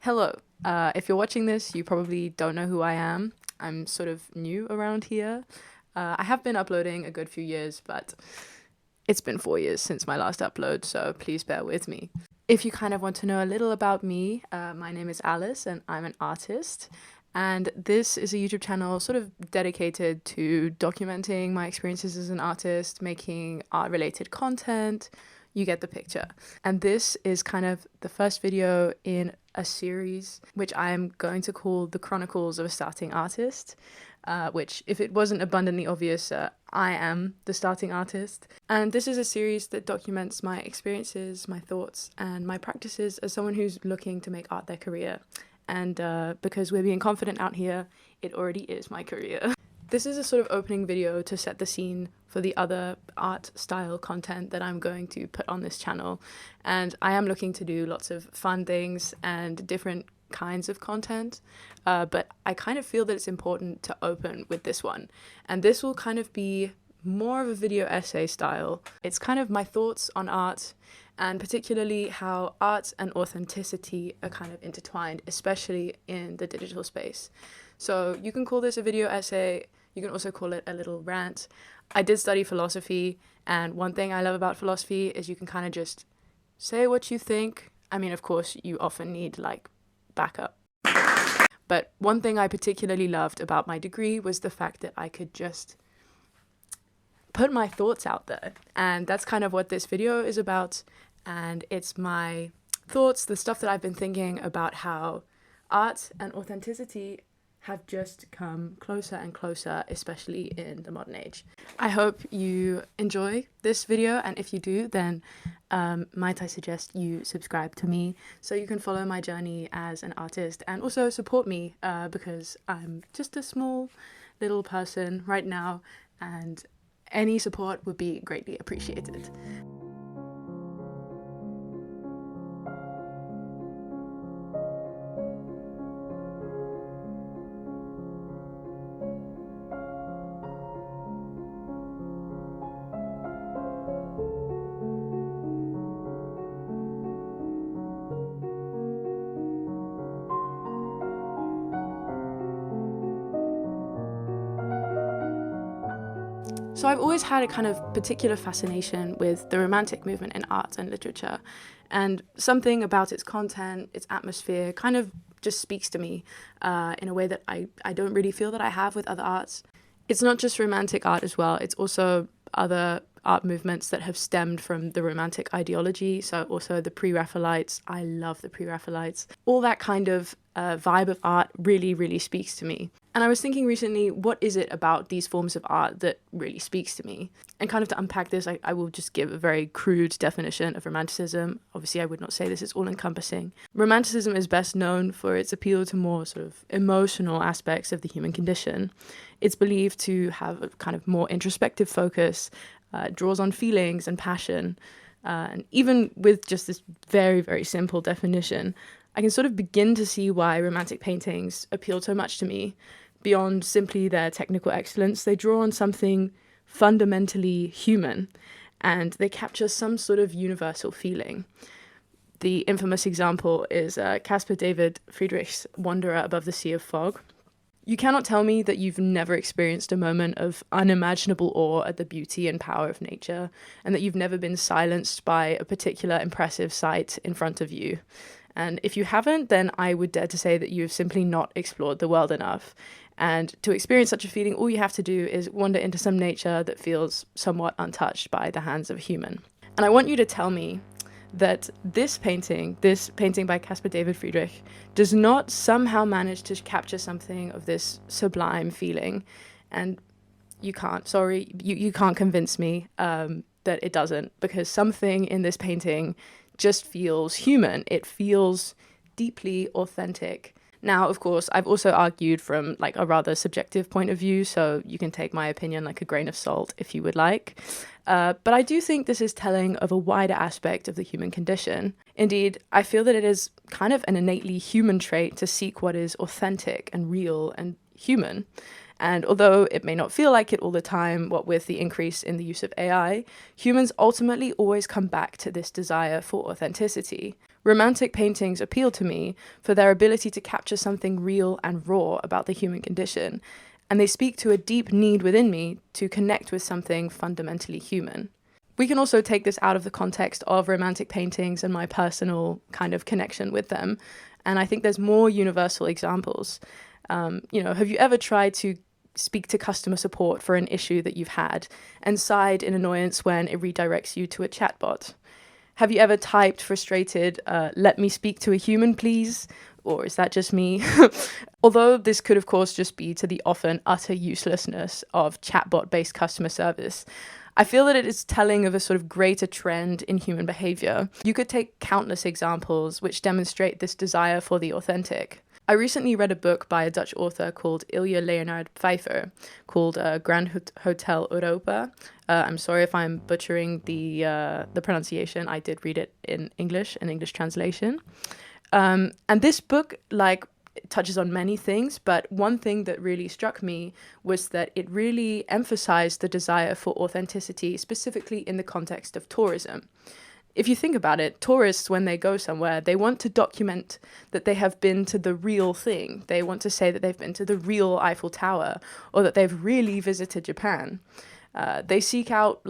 Hello. If you're watching this, you probably don't know who I am. I'm sort of new around here. I have been uploading a good few years, but it's been 4 years since my last upload, so please bear with me. If you kind of want to know a little about me, my name is Alice and I'm an artist. And this is a YouTube channel sort of dedicated to documenting my experiences as an artist, making art-related content. You get the picture. And this is kind of the first video in a series which I'm going to call The Chronicles of a Starting Artist, which, if it wasn't abundantly obvious, I am the starting artist. And this is a series that documents my experiences, my thoughts, and my practices as someone who's looking to make art their career. And because we're being confident out here, it already is my career. This is a sort of opening video to set the scene for the other art style content that I'm going to put on this channel. And I am looking to do lots of fun things and different kinds of content, but I kind of feel that it's important to open with this one. And this will kind of be more of a video essay style. It's kind of my thoughts on art, and particularly how art and authenticity are kind of intertwined, especially in the digital space. So you can call this a video essay, you can also call it a little rant. I did study philosophy, and one thing I love about philosophy is you can kind of just say what you think. I mean, of course, you often need like backup. But one thing I particularly loved about my degree was the fact that I could just put my thoughts out there. And that's kind of what this video is about. And it's my thoughts, the stuff that I've been thinking about how art and authenticity have just come closer and closer, especially in the modern age. I hope you enjoy this video, and if you do, then might I suggest you subscribe to me so you can follow my journey as an artist and also support me because I'm just a small little person right now, and any support would be greatly appreciated. So I've always had a kind of particular fascination with the Romantic movement in art and literature, and something about its content, its atmosphere, kind of just speaks to me in a way that I don't really feel that I have with other arts. It's not just Romantic art as well, it's also other art movements that have stemmed from the Romantic ideology, so also the Pre-Raphaelites. I love the Pre-Raphaelites. All that kind of vibe of art really speaks to me. And I was thinking recently, what is it about these forms of art that really speaks to me? And kind of to unpack this, I will just give a very crude definition of Romanticism. Obviously, I would not say this is all-encompassing. Romanticism is best known for its appeal to more sort of emotional aspects of the human condition. It's believed to have a kind of more introspective focus, draws on feelings and passion. And even with just this very simple definition, I can sort of begin to see why Romantic paintings appeal so much to me. Beyond simply their technical excellence, they draw on something fundamentally human, and they capture some sort of universal feeling. The infamous example is Caspar David Friedrich's Wanderer Above the Sea of Fog. You cannot tell me that you've never experienced a moment of unimaginable awe at the beauty and power of nature, and that you've never been silenced by a particular impressive sight in front of you. And if you haven't, then I would dare to say that you have simply not explored the world enough. And to experience such a feeling, all you have to do is wander into some nature that feels somewhat untouched by the hands of a human. And I want you to tell me that this painting by Caspar David Friedrich, does not somehow manage to capture something of this sublime feeling. And you can't, sorry, you can't convince me that it doesn't, because something in this painting just feels human. It feels deeply authentic. Now, of course, I've also argued from like a rather subjective point of view, so you can take my opinion like a grain of salt if you would like. But I do think this is telling of a wider aspect of the human condition. Indeed, I feel that it is kind of an innately human trait to seek what is authentic and real and human. And although it may not feel like it all the time, what with the increase in the use of AI, humans ultimately always come back to this desire for authenticity. Romantic paintings appeal to me for their ability to capture something real and raw about the human condition, and they speak to a deep need within me to connect with something fundamentally human. We can also take this out of the context of romantic paintings and my personal kind of connection with them, and I think there's more universal examples. Have you ever tried to speak to customer support for an issue that you've had and sighed in annoyance when it redirects you to a chatbot? Have you ever typed frustrated, let me speak to a human, please? Or is that just me? Although this could, of course, just be to the often utter uselessness of chatbot-based customer service, I feel that it is telling of a sort of greater trend in human behavior. You could take countless examples which demonstrate this desire for the authentic. I recently read a book by a Dutch author called Ilja Leonard Pfeiffer called Grand Hotel Europa. I'm sorry if I'm butchering the pronunciation. I did read it in English, an English translation. And this book, touches on many things, but one thing that really struck me was that it really emphasized the desire for authenticity, specifically in the context of tourism. If you think about it, tourists, when they go somewhere, they want to document that they have been to the real thing. They want to say that they've been to the real Eiffel Tower or that they've really visited Japan. They seek out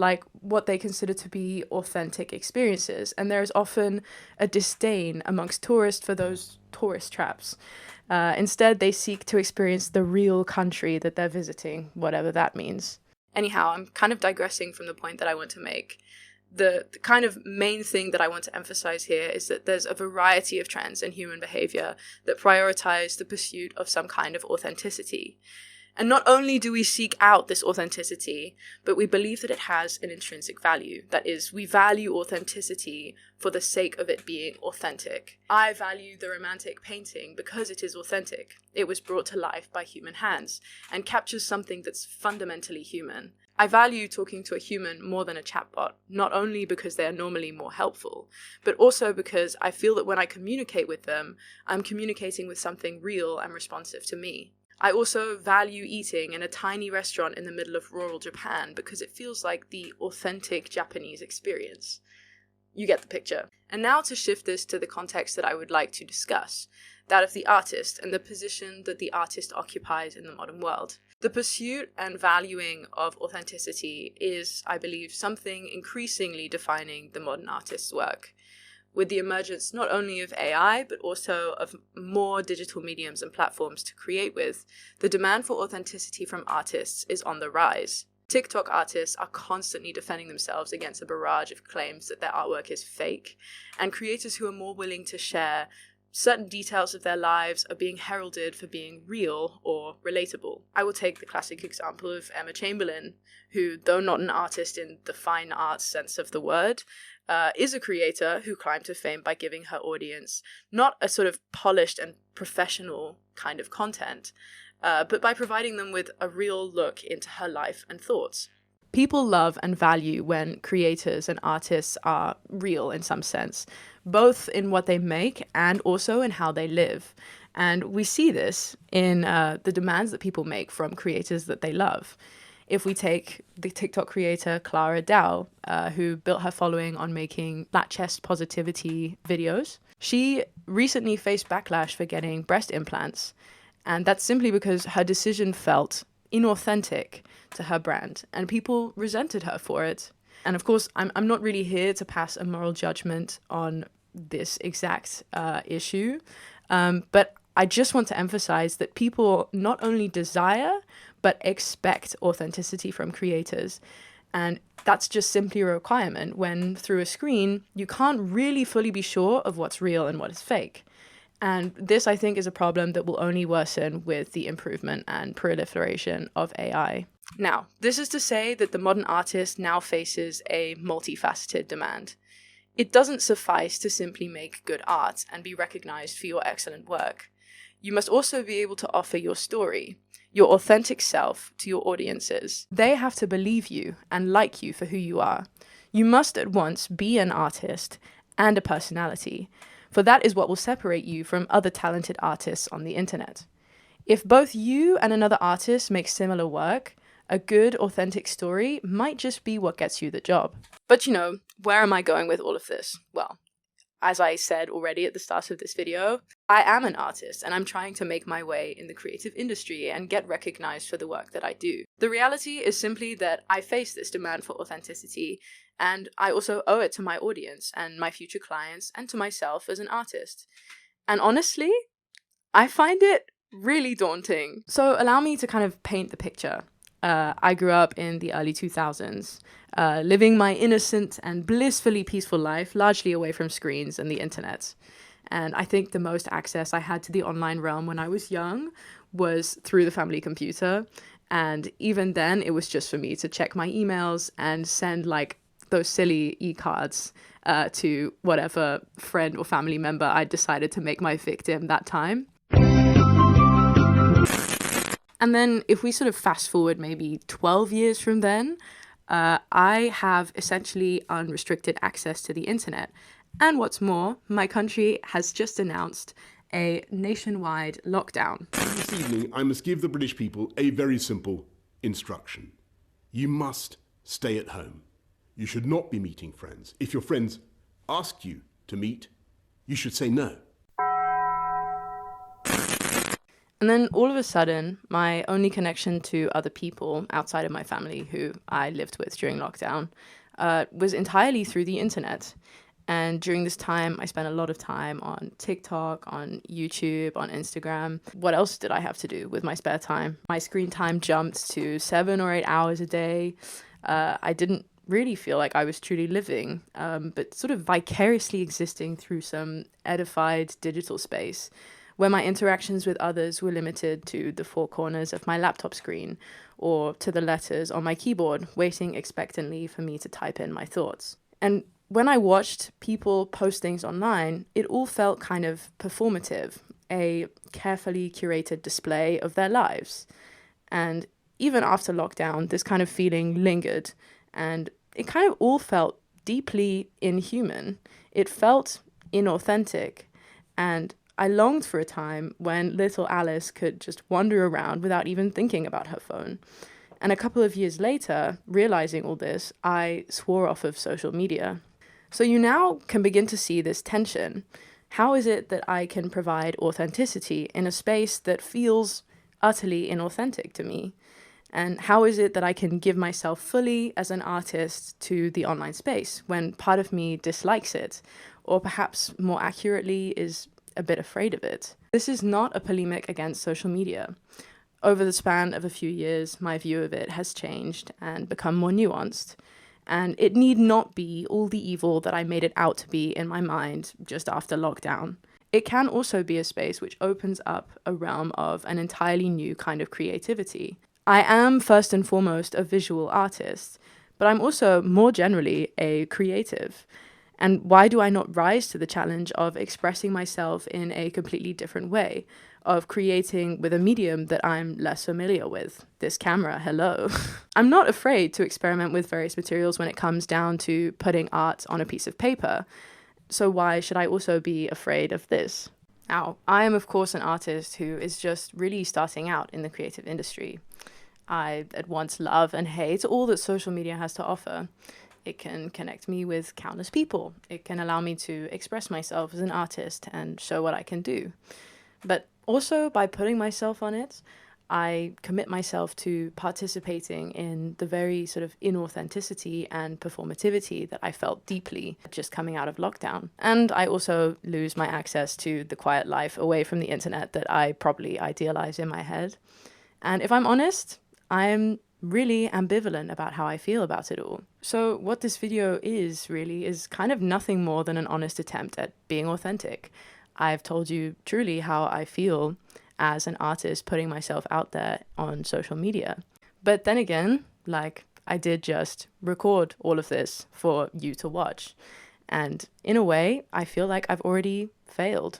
what they consider to be authentic experiences, and there is often a disdain amongst tourists for those tourist traps. Instead, they seek to experience the real country that they're visiting, whatever that means. Anyhow, I'm kind of digressing from the point that I want to make. The kind of main thing that I want to emphasize here is that there's a variety of trends in human behavior that prioritize the pursuit of some kind of authenticity. And not only do we seek out this authenticity, but we believe that it has an intrinsic value. That is, we value authenticity for the sake of it being authentic. I value the romantic painting because it is authentic. It was brought to life by human hands and captures something that's fundamentally human. I value talking to a human more than a chatbot, not only because they are normally more helpful, but also because I feel that when I communicate with them, I'm communicating with something real and responsive to me. I also value eating in a tiny restaurant in the middle of rural Japan because it feels like the authentic Japanese experience. You get the picture. And now to shift this to the context that I would like to discuss, that of the artist and the position that the artist occupies in the modern world. The pursuit and valuing of authenticity is, I believe, something increasingly defining the modern artist's work. With the emergence not only of AI, but also of more digital mediums and platforms to create with, the demand for authenticity from artists is on the rise. TikTok artists are constantly defending themselves against a barrage of claims that their artwork is fake, and creators who are more willing to share certain details of their lives are being heralded for being real or relatable. I will take the classic example of Emma Chamberlain, who, though not an artist in the fine arts sense of the word, is a creator who climbed to fame by giving her audience not a sort of polished and professional kind of content, but by providing them with a real look into her life and thoughts. People love and value when creators and artists are real in some sense, both in what they make and also in how they live. And we see this in the demands that people make from creators that they love. If we take the TikTok creator Clara Dow, who built her following on making flat chest positivity videos, she recently faced backlash for getting breast implants. And that's simply because her decision felt inauthentic to her brand, and people resented her for it. And of course, I'm not really here to pass a moral judgment on this exact issue, but I just want to emphasize that people not only desire, but expect authenticity from creators. And that's just simply a requirement when, through a screen, you can't really fully be sure of what's real and what is fake. And this, I think, is a problem that will only worsen with the improvement and proliferation of AI. Now, this is to say that the modern artist now faces a multifaceted demand. It doesn't suffice to simply make good art and be recognized for your excellent work. You must also be able to offer your story, your authentic self, to your audiences. They have to believe you and like you for who you are. You must at once be an artist and a personality, for that is what will separate you from other talented artists on the internet. If both you and another artist make similar work, a good, authentic story might just be what gets you the job. But where am I going with all of this? Well, as I said already at the start of this video, I am an artist and I'm trying to make my way in the creative industry and get recognized for the work that I do. The reality is simply that I face this demand for authenticity, and I also owe it to my audience and my future clients and to myself as an artist. And honestly, I find it really daunting. So allow me to kind of paint the picture. I grew up in the early 2000s, living my innocent and blissfully peaceful life, largely away from screens and the internet. And I think the most access I had to the online realm when I was young was through the family computer. And even then, it was just for me to check my emails and send like those silly e-cards to whatever friend or family member I decided to make my victim that time. And then if we sort of fast forward maybe 12 years from then, I have essentially unrestricted access to the internet. And what's more, my country has just announced a nationwide lockdown. This evening, I must give the British people a very simple instruction. You must stay at home. You should not be meeting friends. If your friends ask you to meet, you should say no. And then all of a sudden, my only connection to other people outside of my family who I lived with during lockdown was entirely through the internet. And during this time, I spent a lot of time on TikTok, on YouTube, on Instagram. What else did I have to do with my spare time? My screen time jumped to 7 or 8 hours a day. I didn't really feel like I was truly living, but sort of vicariously existing through some edified digital space, where my interactions with others were limited to the four corners of my laptop screen or to the letters on my keyboard, waiting expectantly for me to type in my thoughts. And when I watched people post things online, it all felt kind of performative, a carefully curated display of their lives. And even after lockdown, this kind of feeling lingered, and it kind of all felt deeply inhuman. It felt inauthentic, and I longed for a time when little Alice could just wander around without even thinking about her phone. And a couple of years later, realizing all this, I swore off of social media. So you now can begin to see this tension. How is it that I can provide authenticity in a space that feels utterly inauthentic to me? And how is it that I can give myself fully as an artist to the online space when part of me dislikes it, or perhaps more accurately is a bit afraid of it? This is not a polemic against social media. Over the span of a few years, my view of it has changed and become more nuanced, and it need not be all the evil that I made it out to be in my mind just after lockdown. It can also be a space which opens up a realm of an entirely new kind of creativity. I am first and foremost a visual artist, but I'm also more generally a creative. And why do I not rise to the challenge of expressing myself in a completely different way, of creating with a medium that I'm less familiar with? This camera, hello. I'm not afraid to experiment with various materials when it comes down to putting art on a piece of paper. So why should I also be afraid of this? Now, I am of course an artist who is just really starting out in the creative industry. I at once love and hate all that social media has to offer. It can connect me with countless people. It can allow me to express myself as an artist and show what I can do. But also by putting myself on it, I commit myself to participating in the very sort of inauthenticity and performativity that I felt deeply just coming out of lockdown. And I also lose my access to the quiet life away from the internet that I probably idealize in my head. And if I'm honest, I'm really ambivalent about how I feel about it all. So what this video is really is kind of nothing more than an honest attempt at being authentic. I've told you truly how I feel as an artist putting myself out there on social media. But then again, like, I did just record all of this for you to watch. And in a way, I feel like I've already failed.